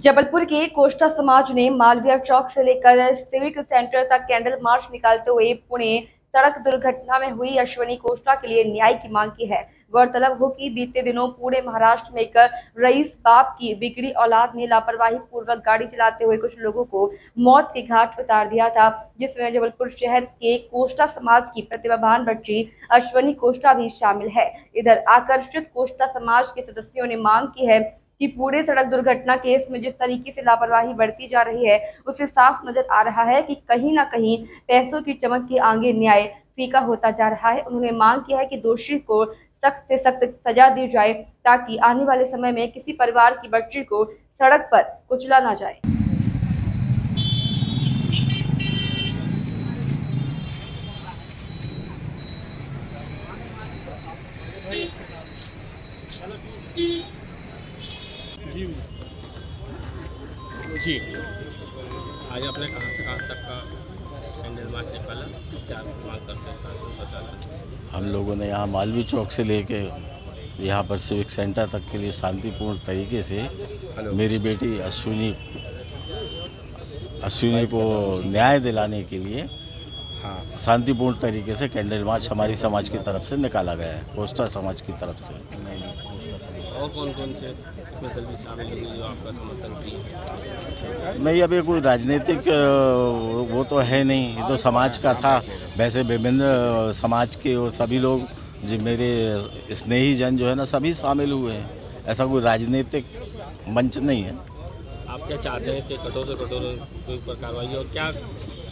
जबलपुर के कोष्टा समाज ने मालवीय चौक से लेकर सिविक सेंटर तक कैंडल मार्च निकालते हुए पुणे सड़क दुर्घटना में हुई अश्विनी कोष्टा के लिए न्याय की मांग की है। गौरतलब हो कि बीते दिनों पुणे महाराष्ट्र में एक रईस बाप की बिगड़ी औलाद ने लापरवाही पूर्वक गाड़ी चलाते हुए कुछ लोगों को मौत के घाट उतार दिया था, जिसमें जबलपुर शहर के कोष्टा समाज की प्रतिभावान बच्ची अश्विनी कोष्टा भी शामिल है। इधर आकर्षित कोष्टा समाज के सदस्यों ने मांग की है कि पूरे सड़क दुर्घटना केस में जिस तरीके से लापरवाही बढ़ती जा रही है, उससे साफ नजर आ रहा है कि कहीं ना कहीं पैसों की चमक के आगे न्याय फीका होता जा रहा है। उन्होंने मांग की है कि दोषी को सख्त से सख्त सजा दी जाए ताकि आने वाले समय में किसी परिवार की बच्ची को सड़क पर कुचला ना जाए। जी, आज आपने कहाँ से कहाँ तक का कैंडल मार्च निकाला, क्या मांग करते हैं? हम लोगों ने यहाँ मालवीय चौक से लेके यहाँ पर सिविक सेंटर तक के लिए शांतिपूर्ण तरीके से मेरी बेटी अश्विनी को न्याय दिलाने के लिए शांतिपूर्ण तरीके से कैंडल मार्च हमारी समाज की तरफ से निकाला गया है, कोष्टा समाज की तरफ से। और कौन कौन से इसमें जल्दी शामिल हुए जो आपका समर्थन किए? नहीं, अभी कोई राजनीतिक वो तो है नहीं, ये तो समाज का था। वैसे विभिन्न समाज के और सभी लोग जो मेरे स्नेही जन जो है ना, सभी शामिल हुए हैं। ऐसा कोई राजनीतिक मंच नहीं है। आप क्या चाहते हैं कि कठोर से कठोर कोई पर कार्रवाई और क्या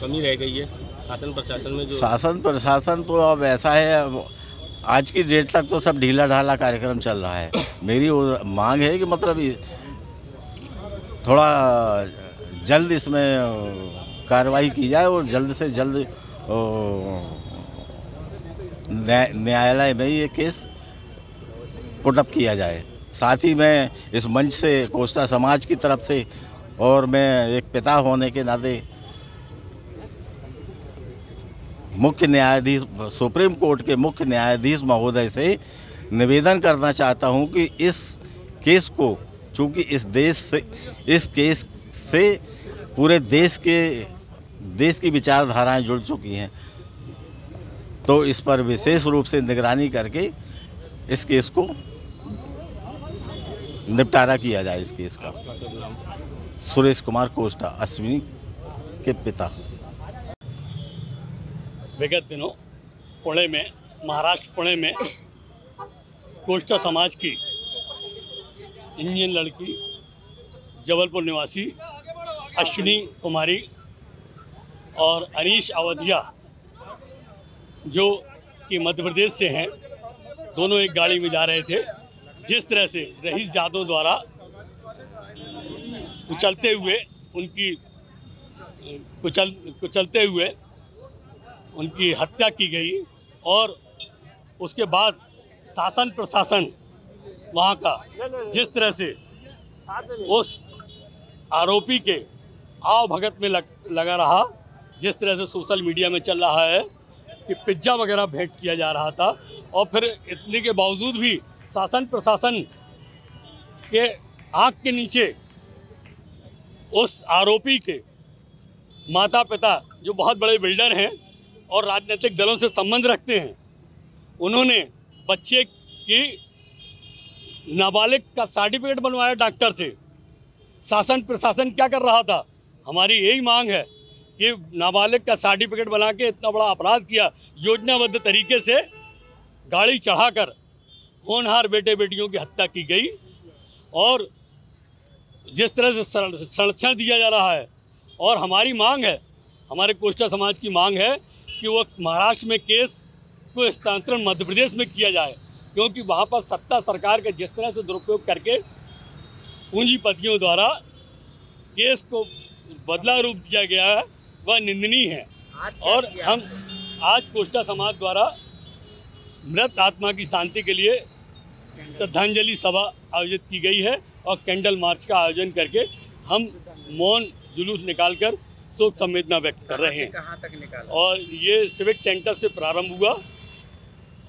कमी रह गई है शासन प्रशासन में? जो शासन प्रशासन तो अब ऐसा है, आज की डेट तक तो सब ढीला ढाला कार्यक्रम चल रहा है। मेरी मांग है कि मतलब थोड़ा जल्द इसमें कार्रवाई की जाए और जल्द से जल्द न्यायालय में ये केस पुटअप किया जाए। साथ ही मैं इस मंच से कोष्टा समाज की तरफ से और मैं एक पिता होने के नाते मुख्य न्यायाधीश, सुप्रीम कोर्ट के मुख्य न्यायाधीश महोदय से निवेदन करना चाहता हूं कि इस केस को, चूँकि इस केस से पूरे देश की विचारधाराएं जुड़ चुकी हैं, तो इस पर विशेष रूप से निगरानी करके इस केस को निपटारा किया जाए। इस केस का सुरेश कुमार कोष्टा, अश्विनी के पिता। विगत दिनों पुणे में, महाराष्ट्र पुणे में कोष्टा समाज की इंडियन लड़की, जबलपुर निवासी अश्विनी कुमारी और अनीश अवधिया, जो कि मध्य प्रदेश से हैं, दोनों एक गाड़ी में जा रहे थे। जिस तरह से रईस यादव द्वारा कुचलते हुए उनकी हत्या की गई और उसके बाद शासन प्रशासन वहाँ का जिस तरह से उस आरोपी के आव भगत में लगा रहा, जिस तरह से सोशल मीडिया में चल रहा है कि पिज्ज़ा वगैरह भेंट किया जा रहा था, और फिर इतने के बावजूद भी शासन प्रशासन के आँख के नीचे उस आरोपी के माता पिता, जो बहुत बड़े बिल्डर हैं और राजनीतिक दलों से संबंध रखते हैं, उन्होंने बच्चे की नाबालिग का सर्टिफिकेट बनवाया डॉक्टर से। शासन प्रशासन क्या कर रहा था? हमारी यही मांग है कि नाबालिग का सर्टिफिकेट बना के इतना बड़ा अपराध किया, योजनाबद्ध तरीके से गाड़ी चढ़ाकर होनहार बेटे बेटियों की हत्या की गई, और जिस तरह से संरक्षण दिया जा रहा है। और हमारी मांग है, हमारे कोष्टा समाज की मांग है कि वो महाराष्ट्र में केस को हस्तांतरण मध्य प्रदेश में किया जाए, क्योंकि वहाँ पर सत्ता सरकार के जिस तरह से दुरुपयोग करके पूंजीपतियों द्वारा केस को बदला रूप दिया गया है, वह निंदनीय है। और हम आज कोष्टा समाज द्वारा मृत आत्मा की शांति के लिए श्रद्धांजलि सभा आयोजित की गई है और कैंडल मार्च का आयोजन करके हम मौन जुलूस निकालकर शोक संवेदना व्यक्त कर रहे हैं। कहाँ तक निकाला? और ये सिविक सेंटर से प्रारंभ हुआ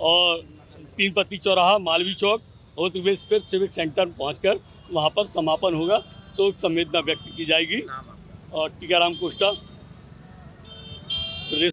और 3 पत्ती चौराहा, मालवीय चौक और वेश फिर सिविक सेंटर पहुंचकर वहां पर समापन होगा। शोक संवेदना व्यक्त की जाएगी। और टीकाराम कोष्टा, प्रदेश